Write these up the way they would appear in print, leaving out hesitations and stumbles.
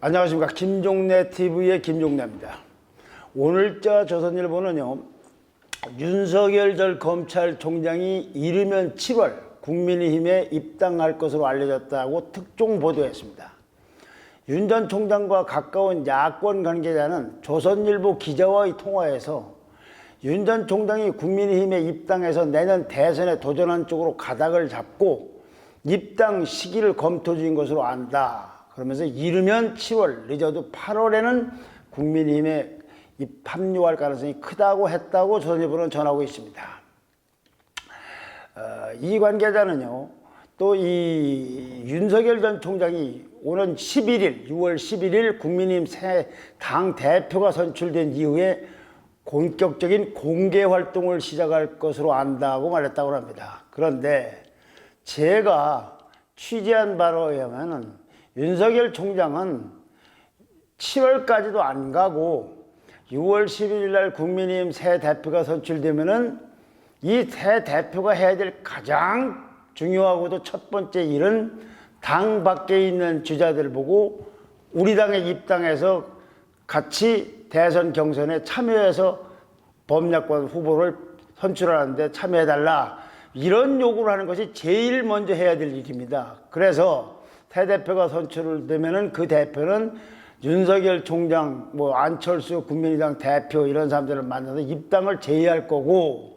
안녕하십니까. 김종래 TV의 김종래입니다. 오늘자 조선일보는요, 윤석열 전 검찰총장이 이르면 7월 국민의힘에 입당할 것으로 알려졌다고 특종 보도했습니다. 윤 전 총장과 가까운 야권 관계자는 조선일보 기자와의 통화에서 윤 전 총장이 국민의힘에 입당해서 내년 대선에 도전한 쪽으로 가닥을 잡고 입당 시기를 검토 중인 것으로 안다. 그러면서 이르면 7월, 늦어도 8월에는 국민의힘에 합류할 가능성이 크다고 했다고 조선일보는 전하고 있습니다. 이 관계자는요, 또 이 윤석열 전 총장이 오는 11일, 6월 11일 국민의힘 새 당 대표가 선출된 이후에 본격적인 공개 활동을 시작할 것으로 안다고 말했다고 합니다. 그런데 제가 취재한 바로에 의하면은 윤석열 총장은 7월까지도 안 가고 6월 11일 날 국민의힘 새 대표가 선출되면은 이 새 대표가 해야 될 가장 중요하고도 첫 번째 일은 당 밖에 있는 주자들을 보고 우리 당에 입당해서 같이 대선 경선에 참여해서 범야권 후보를 선출하는데 참여해달라, 이런 요구를 하는 것이 제일 먼저 해야 될 일입니다. 그래서 새 대표가 선출되면은 그 대표는 윤석열 총장, 안철수 국민의당 대표 이런 사람들을 만나서 입당을 제의할 거고,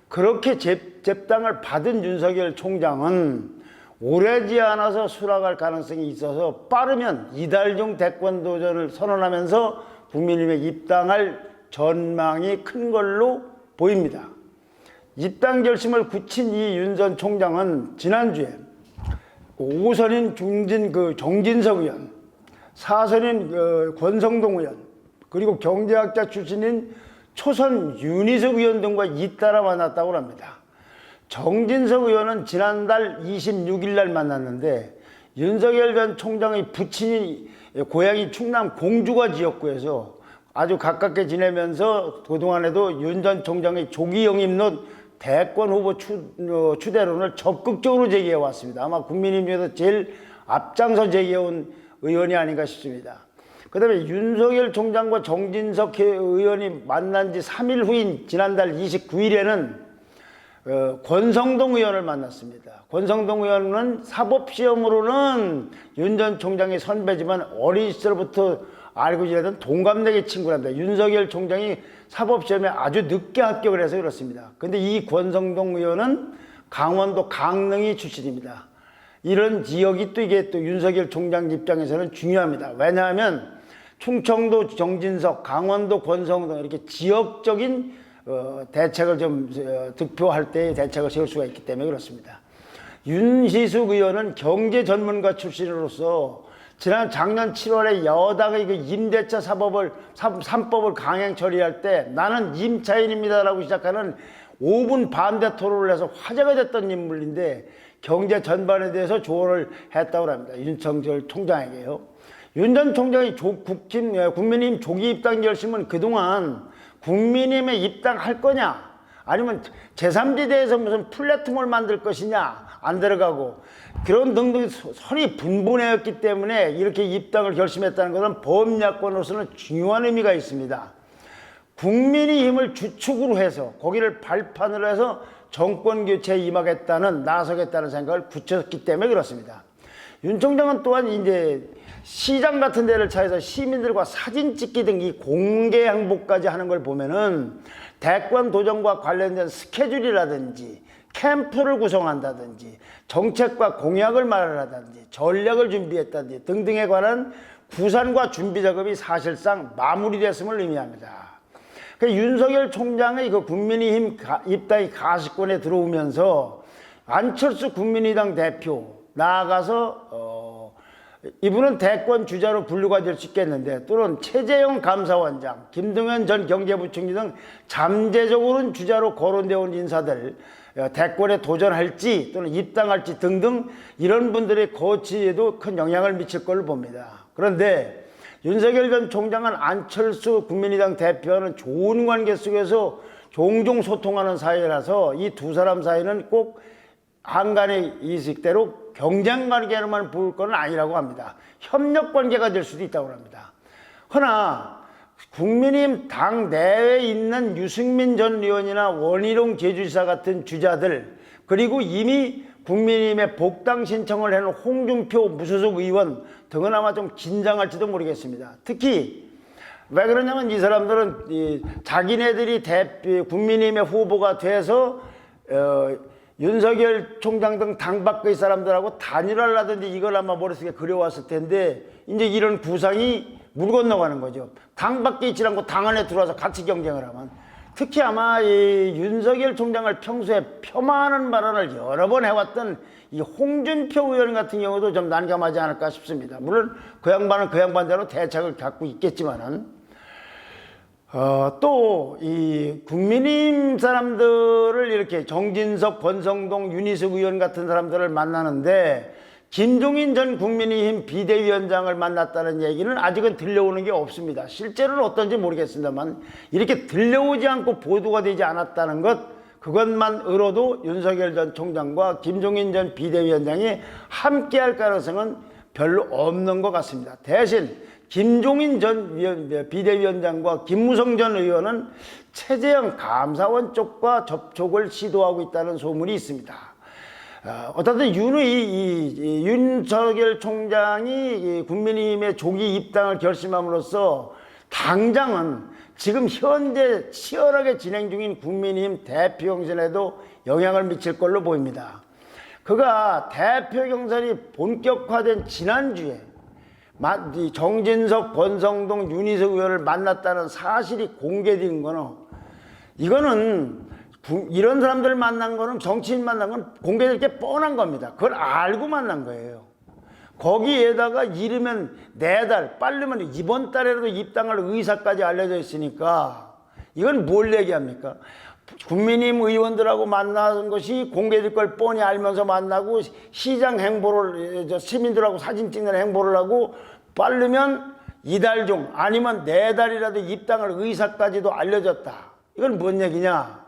그렇게 접당을 받은 윤석열 총장은 오래지 않아서 수락할 가능성이 있어서 빠르면 이달 중 대권 도전을 선언하면서 국민의힘에 입당할 전망이 큰 걸로 보입니다. 입당 결심을 굳힌 이 윤 전 총장은 지난주에 5선인 정진석 의원, 4선인 권성동 의원, 그리고 경제학자 출신인 초선 윤희석 의원 등과 잇따라 만났다고 합니다. 정진석 의원은 지난달 26일 날 만났는데 윤석열 전 총장의 부친이 고향이 충남 공주가 지역구에서 아주 가깝게 지내면서 그동안에도 윤 전 총장의 조기 영입론 대권 후보 추대론을 적극적으로 제기해 왔습니다. 아마 국민의힘 중에서 제일 앞장서 제기해온 의원이 아닌가 싶습니다. 그 다음에 윤석열 총장과 정진석 의원이 만난 지 3일 후인 지난달 29일에는 권성동 의원을 만났습니다. 권성동 의원은 사법시험으로는 윤 전 총장의 선배지만 어린 시절부터 알고 지내던 동갑내기 친구랍니다. 윤석열 총장이 사법시험에 아주 늦게 합격을 해서 그렇습니다. 근데 이 권성동 의원은 강원도 강릉이 출신입니다. 이런 지역이 또 이게 또 윤석열 총장 입장에서는 중요합니다. 왜냐하면 충청도 정진석, 강원도 권성동 이렇게 지역적인 대책을 좀 득표할 때 대책을 세울 수가 있기 때문에 그렇습니다. 윤희숙 의원은 경제 전문가 출신으로서 작년 7월에 여당의 그 임대차 3법을 강행 처리할 때 나는 임차인입니다라고 시작하는 5분 반대 토론을 해서 화제가 됐던 인물인데 경제 전반에 대해서 조언을 했다고 합니다. 윤석열 총장에게요. 윤 전 총장의 국민의힘 조기 입당 결심은 그동안 국민의힘에 입당할 거냐, 아니면 제3지대에서 무슨 플랫폼을 만들 것이냐, 안 들어가고 그런 등등 선이 분분해였기 때문에 이렇게 입당을 결심했다는 것은 범야권으로서는 중요한 의미가 있습니다. 국민의힘을 주축으로 해서 거기를 발판으로 해서 정권 교체에 나서겠다는 생각을 굳혔기 때문에 그렇습니다. 윤 총장은 또한 이제 시장 같은 데를 차에서 시민들과 사진 찍기 등 이 공개 항복까지 하는 걸 보면은 대권 도전과 관련된 스케줄이라든지 캠프를 구성한다든지 정책과 공약을 말하다든지 전략을 준비했다든지 등등에 관한 구상과 준비 작업이 사실상 마무리됐음을 의미합니다. 윤석열 총장의 그 국민의힘 입당이 가시권에 들어오면서 안철수 국민의당 대표 나아가서 이분은 대권 주자로 분류가 될 수 있겠는데, 또는 최재형 감사원장, 김동연 전 경제부총리 등 잠재적으로는 주자로 거론되어 온 인사들 대권에 도전할지 또는 입당할지 등등 이런 분들의 거취에도 큰 영향을 미칠 걸로 봅니다. 그런데 윤석열 전 총장은 안철수 국민의당 대표와는 좋은 관계 속에서 종종 소통하는 사이라서 이 두 사람 사이는 꼭 한간의 이식대로 경쟁 관계로만 볼 건 아니라고 합니다. 협력 관계가 될 수도 있다고 합니다. 허나 국민의힘 당 내에 있는 유승민 전 의원이나 원희룡 제주지사 같은 주자들, 그리고 이미 국민의힘에 복당 신청을 해놓은 홍준표 무소속 의원 등은 아마 좀 긴장할지도 모르겠습니다. 특히 왜 그러냐면 이 사람들은 자기네들이 국민의힘의 후보가 돼서 윤석열 총장 등 당 밖의 사람들하고 단일화를 하든지 이걸 아마 머릿속에 그려왔을 텐데, 이제 이런 구상이 물 건너가는 거죠. 당 밖에 있지 않고 당 안에 들어와서 같이 경쟁을 하면. 특히 아마 이 윤석열 총장을 평소에 폄하하는 발언을 여러 번 해왔던 이 홍준표 의원 같은 경우도 좀 난감하지 않을까 싶습니다. 물론 그 양반은 그 양반대로 대책을 갖고 있겠지만은, 또 이 국민의힘 사람들을 이렇게 정진석, 권성동, 윤희숙 의원 같은 사람들을 만나는데, 김종인 전 국민의힘 비대위원장을 만났다는 얘기는 아직은 들려오는 게 없습니다. 실제로는 어떤지 모르겠습니다만 이렇게 들려오지 않고 보도가 되지 않았다는 것, 그것만으로도 윤석열 전 총장과 김종인 전 비대위원장이 함께할 가능성은 별로 없는 것 같습니다. 대신 김종인 전 비대위원장과 김무성 전 의원은 최재형 감사원 쪽과 접촉을 시도하고 있다는 소문이 있습니다. 어쨌든 윤석열 총장이 국민의힘의 조기 입당을 결심함으로써 당장은 지금 현재 치열하게 진행 중인 국민의힘 대표 경선에도 영향을 미칠 걸로 보입니다. 그가 대표 경선이 본격화된 지난주에 정진석, 권성동, 윤희석 의원을 만났다는 사실이 공개된 거는, 이거는 이런 사람들 만난 거는, 정치인 만난 건 공개될 게 뻔한 겁니다. 그걸 알고 만난 거예요. 거기에다가 이르면 4달, 빠르면 이번 달에라도 입당할 의사까지 알려져 있으니까 이건 뭘 얘기합니까? 국민의힘 의원들하고 만나는 것이 공개될 걸 뻔히 알면서 만나고, 시장 행보를, 시민들하고 사진 찍는 행보를 하고, 빠르면 2달 중 아니면 4달이라도 입당할 의사까지도 알려졌다. 이건 뭔 얘기냐?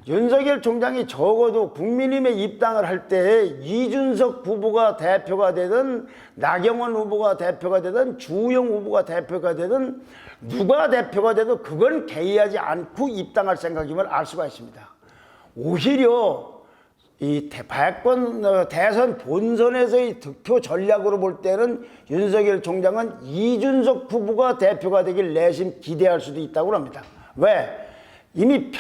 윤석열 총장이 적어도 국민의힘에 입당을 할 때 이준석 후보가 대표가 되든 나경원 후보가 대표가 되든 주호영 후보가 대표가 되든 누가 대표가 되든 그건 개의하지 않고 입당할 생각임을 알 수가 있습니다. 오히려 이 대선 본선에서의 득표 전략으로 볼 때는 윤석열 총장은 이준석 후보가 대표가 되길 내심 기대할 수도 있다고 합니다. 왜? 이미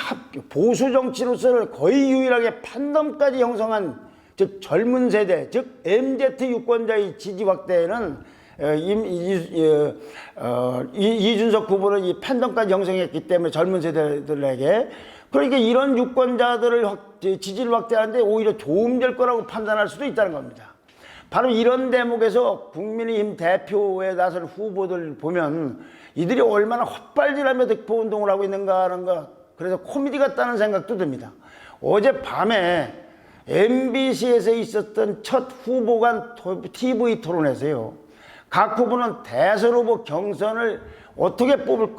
보수 정치로서는 거의 유일하게 판덤까지 형성한, 즉 젊은 세대, 즉 MZ 유권자의 지지 확대에는 이준석 후보는 이 판덤까지 형성했기 때문에 젊은 세대들에게, 그러니까 이런 유권자들을 지지를 확대하는데 오히려 도움될 거라고 판단할 수도 있다는 겁니다. 바로 이런 대목에서 국민의힘 대표에 나선 후보들 보면 이들이 얼마나 헛발질하며 득표운동을 하고 있는가 하는 거, 그래서 코미디 같다는 생각도 듭니다. 어젯밤에 MBC에서 있었던 첫 후보 간 TV 토론에서요, 각 후보는 대선 후보 경선을 어떻게 뽑을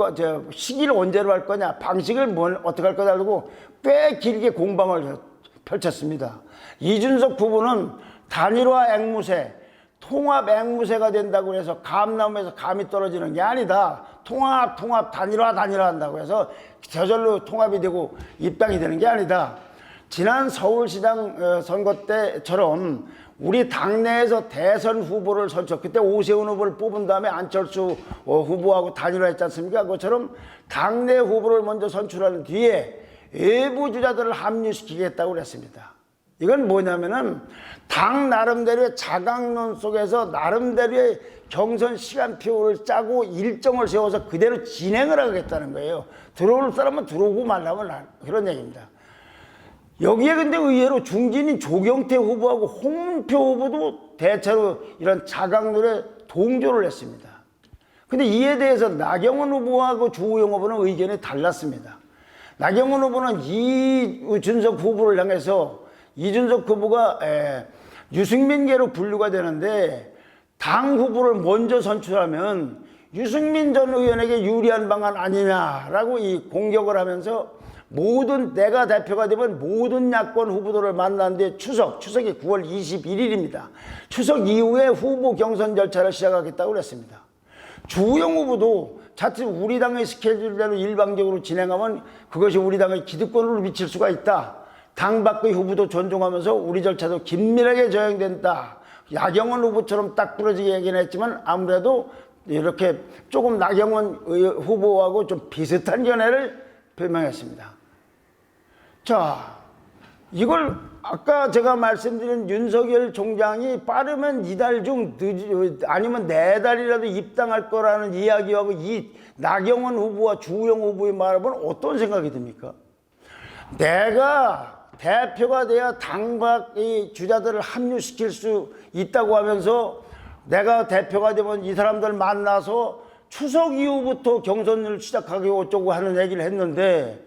시기를 언제로 할 거냐, 방식을 어떻게 할 거냐 하고 꽤 길게 공방을 펼쳤습니다. 이준석 후보는 단일화 앵무새, 통합 앵무새가 된다고 해서 감나무에서 감이 떨어지는 게 아니다. 통합, 단일화 한다고 해서 저절로 통합이 되고 입당이 되는 게 아니다. 지난 서울시장 선거 때처럼 우리 당내에서 대선 후보를 그때 오세훈 후보를 뽑은 다음에 안철수 후보하고 단일화했지 않습니까? 그것처럼 당내 후보를 먼저 선출한 뒤에 외부 주자들을 합류시키겠다고 그랬습니다. 이건 뭐냐면은 당 나름대로의 자강론 속에서 나름대로의 경선 시간표를 짜고 일정을 세워서 그대로 진행을 하겠다는 거예요. 들어올 사람은 들어오고 말라면 그런 얘기입니다. 여기에 근데 의외로 중진인 조경태 후보하고 홍문표 후보도 대체로 이런 자강론에 동조를 했습니다. 근데 이에 대해서 나경원 후보하고 주호영 후보는 의견이 달랐습니다. 나경원 후보는 이준석 후보를 향해서 이준석 후보가 유승민계로 분류가 되는데 당 후보를 먼저 선출하면 유승민 전 의원에게 유리한 방안 아니냐라고 이 공격을 하면서 내가 대표가 되면 모든 야권 후보들을 만났는데 추석이 9월 21일입니다. 추석 이후에 후보 경선 절차를 시작하겠다고 그랬습니다. 주호영 후보도 자칫 우리 당의 스케줄대로 일방적으로 진행하면 그것이 우리 당의 기득권으로 미칠 수가 있다. 당 밖의 후보도 존중하면서 우리 절차도 긴밀하게 저행된다. 나경원 후보처럼 딱 부러지게 얘기는 했지만 아무래도 이렇게 조금 나경원 후보하고 좀 비슷한 견해를 표명했습니다. 자, 이걸 아까 제가 말씀드린 윤석열 총장이 빠르면 이달 중 아니면 내달이라도 입당할 거라는 이야기하고 이 나경원 후보와 주호영 후보의 말을 보면 어떤 생각이 듭니까? 내가 대표가 돼야 당 밖의 주자들을 합류시킬 수 있다고 하면서 내가 대표가 되면 이 사람들 만나서 추석 이후부터 경선을 시작하기 어쩌고 하는 얘기를 했는데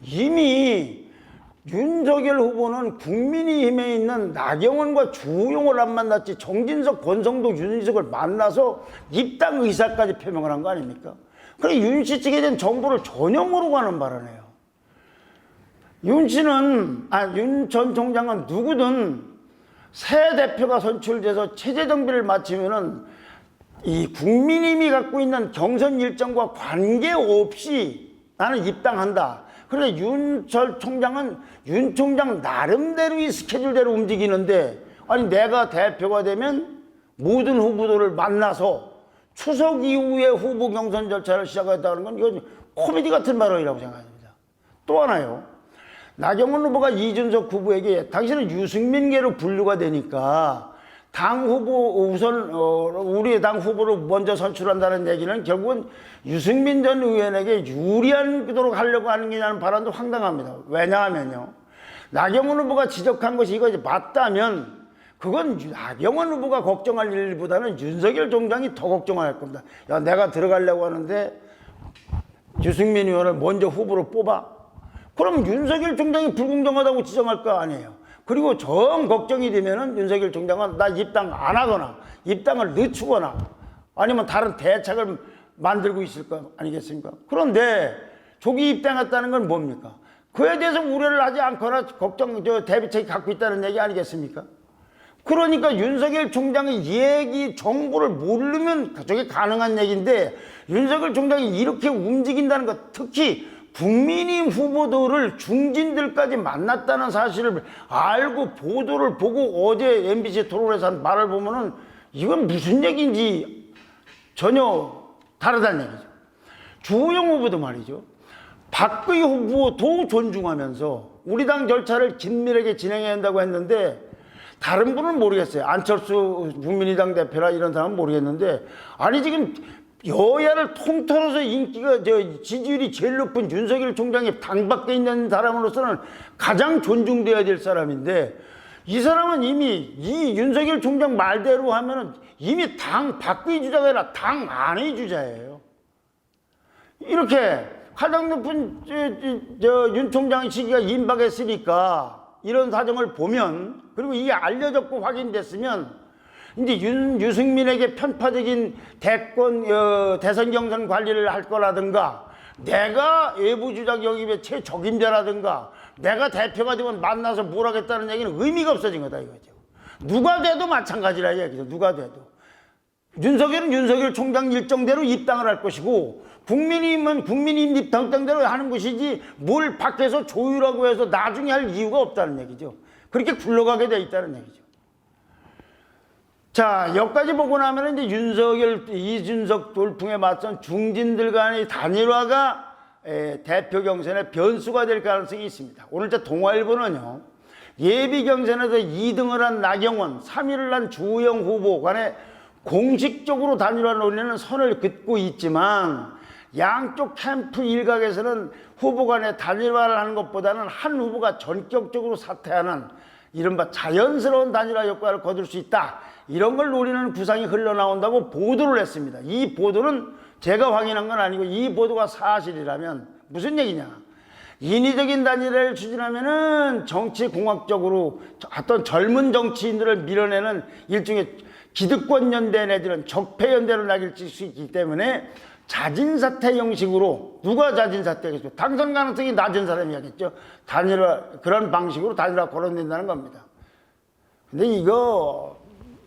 이미 윤석열 후보는 국민의힘에 있는 나경원과 주호영을 안 만났지 정진석, 권성동, 윤희석을 만나서 입당 의사까지 표명을 한 거 아닙니까? 그래 윤 씨 측에 대한 정보를 전혀 모르고 하는 발언이에요. 윤 전 총장은 누구든 새 대표가 선출돼서 체제 정비를 마치면은 이 국민의힘이 갖고 있는 경선 일정과 관계없이 나는 입당한다. 그런데 윤 전 총장은 윤 총장 나름대로의 스케줄대로 움직이는데 아니 내가 대표가 되면 모든 후보들을 만나서 추석 이후에 후보 경선 절차를 시작했다는 건 이건 코미디 같은 발언이라고 생각합니다. 또 하나요. 나경원 후보가 이준석 후보에게 당신은 유승민계로 분류가 되니까 당 후보 우선 우리 당 후보를 먼저 선출한다는 얘기는 결국은 유승민 전 의원에게 유리하도록 하려고 하는 게냐는 발언도 황당합니다. 왜냐하면요. 나경원 후보가 지적한 것이 이것이 맞다면 그건 나경원 후보가 걱정할 일보다는 윤석열 총장이 더 걱정할 겁니다. 야, 내가 들어가려고 하는데 유승민 의원을 먼저 후보로 뽑아? 그럼 윤석열 총장이 불공정하다고 지정할 거 아니에요. 그리고 정 걱정이 되면은 윤석열 총장은 나 입당 안 하거나 입당을 늦추거나 아니면 다른 대책을 만들고 있을 거 아니겠습니까? 그런데 조기 입당했다는 건 뭡니까? 그에 대해서 우려를 하지 않거나 대비책이 갖고 있다는 얘기 아니겠습니까? 그러니까 윤석열 총장의 얘기 정보를 모르면 저게 가능한 얘기인데 윤석열 총장이 이렇게 움직인다는 것, 특히 국민의힘 후보들을 중진들까지 만났다는 사실을 알고 보도를 보고 어제 MBC 토론에서 한 말을 보면은 이건 무슨 얘기인지 전혀 다르다는 얘기죠. 주호영 후보도 말이죠. 박근혜 후보도 존중하면서 우리 당 절차를 긴밀하게 진행해야 한다고 했는데 다른 분은 모르겠어요. 안철수 국민의당 대표나 이런 사람은 모르겠는데 아니 지금 여야를 통틀어서 인기가 지지율이 제일 높은 윤석열 총장이 당 밖에 있는 사람으로서는 가장 존중돼야 될 사람인데 이 사람은 이미 이 윤석열 총장 말대로 하면은 이미 당 밖의 주자가 아니라 당 안의 주자예요. 이렇게 가장 높은 윤 총장의 시기가 임박했으니까 이런 사정을 보면 그리고 이게 알려졌고 확인됐으면 이제 유승민에게 편파적인 대선 경선 관리를 할 거라든가 내가 외부주작 영입의 최적임자라든가 내가 대표가 되면 만나서 뭘 하겠다는 얘기는 의미가 없어진 거다 이거죠. 누가 돼도 마찬가지라 얘기죠. 누가 돼도. 윤석열은 윤석열 총장 일정대로 입당을 할 것이고 국민의힘은 국민의힘 입당대로 하는 것이지 뭘 밖에서 조율하고 해서 나중에 할 이유가 없다는 얘기죠. 그렇게 굴러가게 돼 있다는 얘기죠. 자, 여기까지 보고 나면 이제 이준석 돌풍에 맞선 중진들 간의 단일화가 대표 경선의 변수가 될 가능성이 있습니다. 오늘 동아일보는요, 예비 경선에서 2등을 한 나경원, 3위를 한 주호영 후보 간에 공식적으로 단일화 논의는 선을 긋고 있지만 양쪽 캠프 일각에서는 후보 간에 단일화를 하는 것보다는 한 후보가 전격적으로 사퇴하는 이른바 자연스러운 단일화 효과를 거둘 수 있다. 이런 걸 노리는 구상이 흘러나온다고 보도를 했습니다. 이 보도는 제가 확인한 건 아니고 이 보도가 사실이라면 무슨 얘기냐. 인위적인 단일화를 추진하면은 정치공학적으로 어떤 젊은 정치인들을 밀어내는 일종의 기득권 연대 내지는 적폐 연대로 낙일칠 수 있기 때문에 자진사퇴 형식으로 누가 자진사퇴겠죠? 당선 가능성이 낮은 사람이야겠죠. 단일화 그런 방식으로 단일화 거론된다는 겁니다. 근데 이거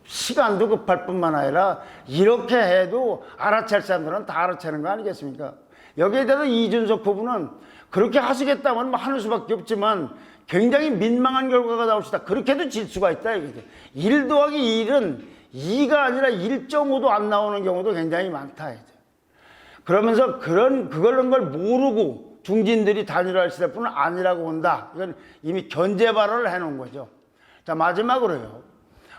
시간도 급할 뿐만 아니라 이렇게 해도 알아챌 사람들은 다 알아채는 거 아니겠습니까? 여기에 대해서 이준석 후보는 그렇게 하시겠다면 뭐 하는 수밖에 없지만 굉장히 민망한 결과가 나올 수 있다. 그렇게도 질 수가 있다. 이거죠. 1 더하기 1은 2가 아니라 1.5도 안 나오는 경우도 굉장히 많다. 이제. 그러면서 그런 걸 모르고 중진들이 단일화할 시대뿐은 아니라고 본다. 이건 이미 견제 발언을 해놓은 거죠. 자, 마지막으로요.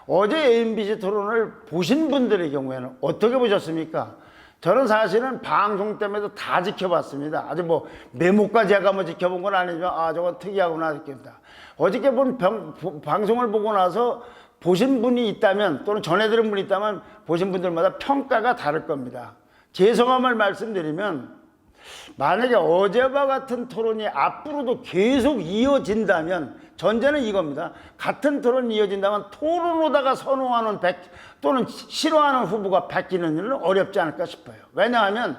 어제 MBC 토론을 보신 분들의 경우에는 어떻게 보셨습니까? 저는 사실은 방송 때문에도 다 지켜봤습니다. 아주 뭐 메모까지 제가 뭐 지켜본 건 아니지만 아 저건 특이하구나 느낍니다. 어저께 본 방송을 보고 나서 보신 분이 있다면 또는 전해 들은 분이 있다면 보신 분들마다 평가가 다를 겁니다. 죄송함을 말씀드리면 만약에 어제와 같은 토론이 앞으로도 계속 이어진다면 전제는 이겁니다. 같은 토론이 이어진다면 토론으로다가 선호하는 또는 싫어하는 후보가 바뀌는 일은 어렵지 않을까 싶어요. 왜냐하면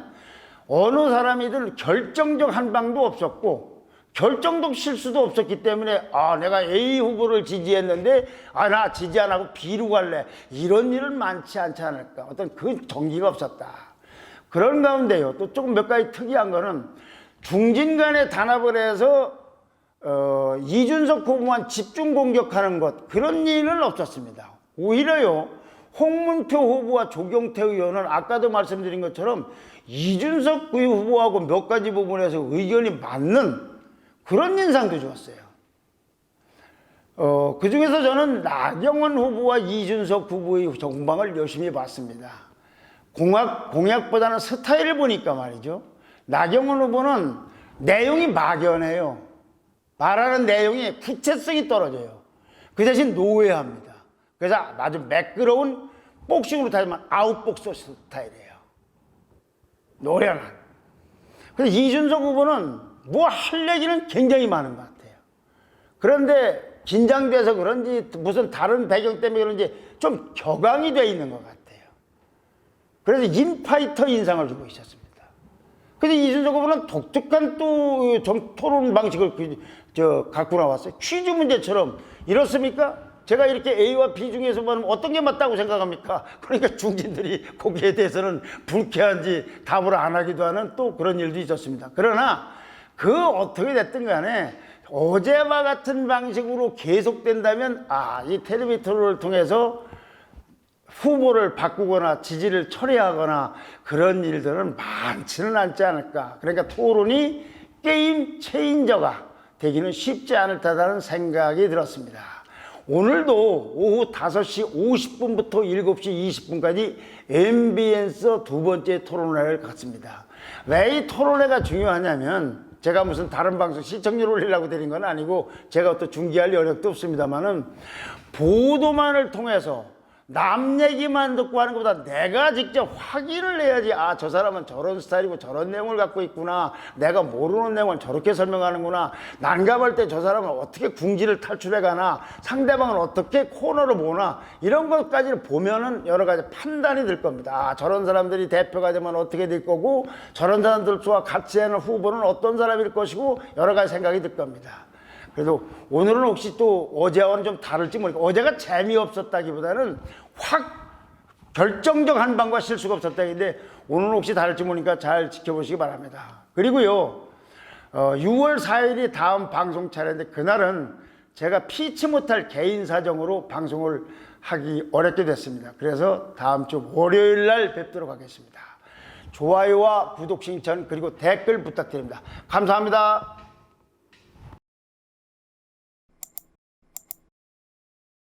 어느 사람이든 결정적 한방도 없었고 결정적 실수도 없었기 때문에 아 내가 A 후보를 지지했는데 아 나 지지 안 하고 B로 갈래 이런 일은 많지 않지 않을까. 어떤 그 정기가 없었다. 그런 가운데요. 또 조금 몇 가지 특이한 거는 중진 간에 단합을 해서 이준석 후보만 집중 공격하는 것 그런 일은 없었습니다. 오히려요. 홍문표 후보와 조경태 의원은 아까도 말씀드린 것처럼 이준석 후보하고 몇 가지 부분에서 의견이 맞는 그런 인상도 주었어요. 그 중에서 저는 나경원 후보와 이준석 후보의 공방을 열심히 봤습니다. 공약보다는 스타일을 보니까 말이죠. 나경원 후보는 내용이 막연해요. 말하는 내용이 구체성이 떨어져요. 그 대신 노회합니다. 그래서 아주 매끄러운 복싱으로 따지면 아웃복서 스타일이에요. 노련한. 근데 이준석 후보는 뭐 할 얘기는 굉장히 많은 것 같아요. 그런데 긴장돼서 그런지 무슨 다른 배경 때문에 그런지 좀 격앙이 돼 있는 것 같아요. 그래서 인파이터 인상을 주고 있었습니다. 근데 이준석 후보는 독특한 또 토론 방식을 갖고 나왔어요. 퀴즈 문제처럼 이렇습니까? 제가 이렇게 A와 B 중에서 보면 어떤 게 맞다고 생각합니까? 그러니까 중진들이 거기에 대해서는 불쾌한지 답을 안 하기도 하는 또 그런 일도 있었습니다. 그러나 그 어떻게 됐든 간에 어제와 같은 방식으로 계속된다면 이 텔레비전 토론을 통해서 후보를 바꾸거나 지지를 철회하거나 그런 일들은 많지는 않지 않을까. 그러니까 토론이 게임 체인저가 되기는 쉽지 않을 테다는 생각이 들었습니다. 오늘도 오후 5시 50분부터 7시 20분까지 MBN에서 두 번째 토론회를 갖습니다. 왜 이 토론회가 중요하냐면 제가 무슨 다른 방송 시청률 올리려고 드린 건 아니고 제가 또 중계할 여력도 없습니다만은 보도만을 통해서 남 얘기만 듣고 하는 것보다 내가 직접 확인을 해야지 저 사람은 저런 스타일이고 저런 내용을 갖고 있구나, 내가 모르는 내용을 저렇게 설명하는구나, 난감할 때 저 사람은 어떻게 궁지를 탈출해 가나, 상대방은 어떻게 코너로 모나, 이런 것까지를 보면은 여러 가지 판단이 들 겁니다. 저런 사람들이 대표가 되면 어떻게 될 거고 저런 사람들과 같이 하는 후보는 어떤 사람일 것이고 여러 가지 생각이 들 겁니다. 그래도 오늘은 혹시 또 어제와는 좀 다를지 모르겠고 어제가 재미없었다기보다는 확 결정적 한방과 실수가 없었다는데 오늘은 혹시 다를지 모르니까 잘 지켜보시기 바랍니다. 그리고요 6월 4일이 다음 방송 차례인데 그날은 제가 피치 못할 개인 사정으로 방송을 하기 어렵게 됐습니다. 그래서 다음 주 월요일 날 뵙도록 하겠습니다. 좋아요와 구독 신청 그리고 댓글 부탁드립니다. 감사합니다.